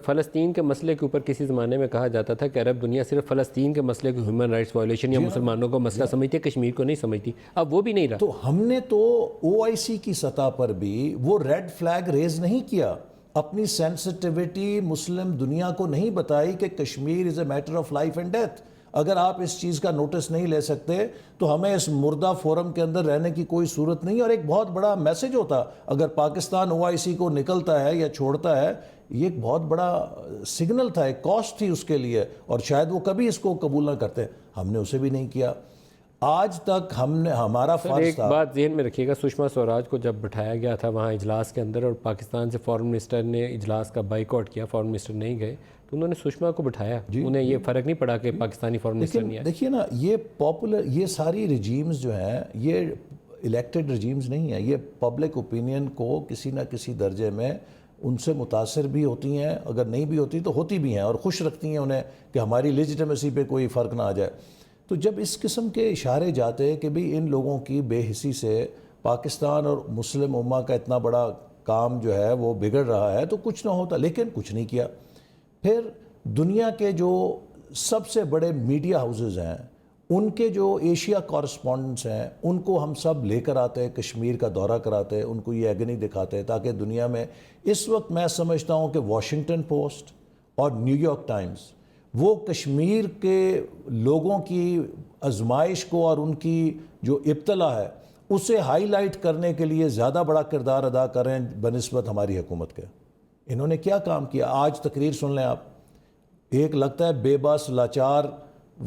فلسطین کے مسئلے کے اوپر کسی زمانے میں کہا جاتا تھا کہ عرب دنیا صرف فلسطین کے مسئلے کو ہیومن رائٹس وائلیشن یا مسلمانوں کو مسئلہ سمجھتی ہے، کشمیر کو نہیں سمجھتی. اب وہ بھی نہیں رہا. تو ہم نے تو او آئی سی کی سطح پر بھی وہ ریڈ فلیگ ریز نہیں کیا، اپنی سینسٹیوٹی مسلم دنیا کو نہیں بتائی کہ Kashmir is a matter of life and death. اگر آپ اس چیز کا نوٹس نہیں لے سکتے تو ہمیں اس مردہ فورم کے اندر رہنے کی کوئی صورت نہیں. اور ایک بہت بڑا میسج ہوتا اگر پاکستان او آئی سی کو نکلتا ہے یا چھوڑتا ہے، یہ ایک بہت بڑا سگنل تھا، ایک کاسٹ تھی اس کے لیے، اور شاید وہ کبھی اس کو قبول نہ کرتے. ہم نے اسے بھی نہیں کیا. آج تک ہم نے ہمارا فرض ایک تھا. بات ذہن میں رکھیے گا، سشما سوراج کو جب بٹھایا گیا تھا وہاں اجلاس کے اندر اور پاکستان سے فارن منسٹر نے اجلاس کا بائیکاٹ کیا، فارن منسٹر نہیں گئے، تو انہوں نے سشما کو بٹھایا. انہیں یہ فرق نہیں پڑا کہ پاکستانی فارن منسٹر نہیں آئے. دیکھیے نا، یہ پاپولر، یہ ساری رجیمز جو ہیں یہ الیکٹڈ رجیمز نہیں ہیں. یہ پبلک اوپینین کو کسی نہ کسی درجے میں ان سے متاثر بھی ہوتی ہیں، اگر نہیں بھی ہوتی تو ہوتی بھی ہیں، اور خوش رکھتی ہیں انہیں کہ ہماری لیجیٹمیسی پہ کوئی فرق نہ آ جائے. تو جب اس قسم کے اشارے جاتے کہ بھی ان لوگوں کی بے حسی سے پاکستان اور مسلم امہ کا اتنا بڑا کام جو ہے وہ بگڑ رہا ہے تو کچھ نہ ہوتا، لیکن کچھ نہیں کیا. پھر دنیا کے جو سب سے بڑے میڈیا ہاؤسز ہیں، ان کے جو ایشیا کورسپونڈنٹس ہیں، ان کو ہم سب لے کر آتے، کشمیر کا دورہ کراتے، ان کو یہ ایگنی دکھاتے تاکہ دنیا میں اس وقت میں سمجھتا ہوں کہ واشنگٹن پوسٹ اور نیو یارک ٹائمز وہ کشمیر کے لوگوں کی آزمائش کو اور ان کی جو ابتلا ہے اسے ہائی لائٹ کرنے کے لیے زیادہ بڑا کردار ادا کر رہے ہیں بنسبت ہماری حکومت کے. انہوں نے کیا کام کیا؟ آج تقریر سن لیں آپ، ایک لگتا ہے بے بس لاچار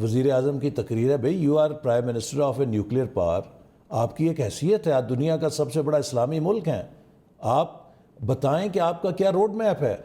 وزیر اعظم کی تقریر ہے. بھئی you are prime minister of a nuclear power, آپ کی ایک حیثیت ہے، آپ دنیا کا سب سے بڑا اسلامی ملک ہیں، آپ بتائیں کہ آپ کا کیا روڈ میپ ہے.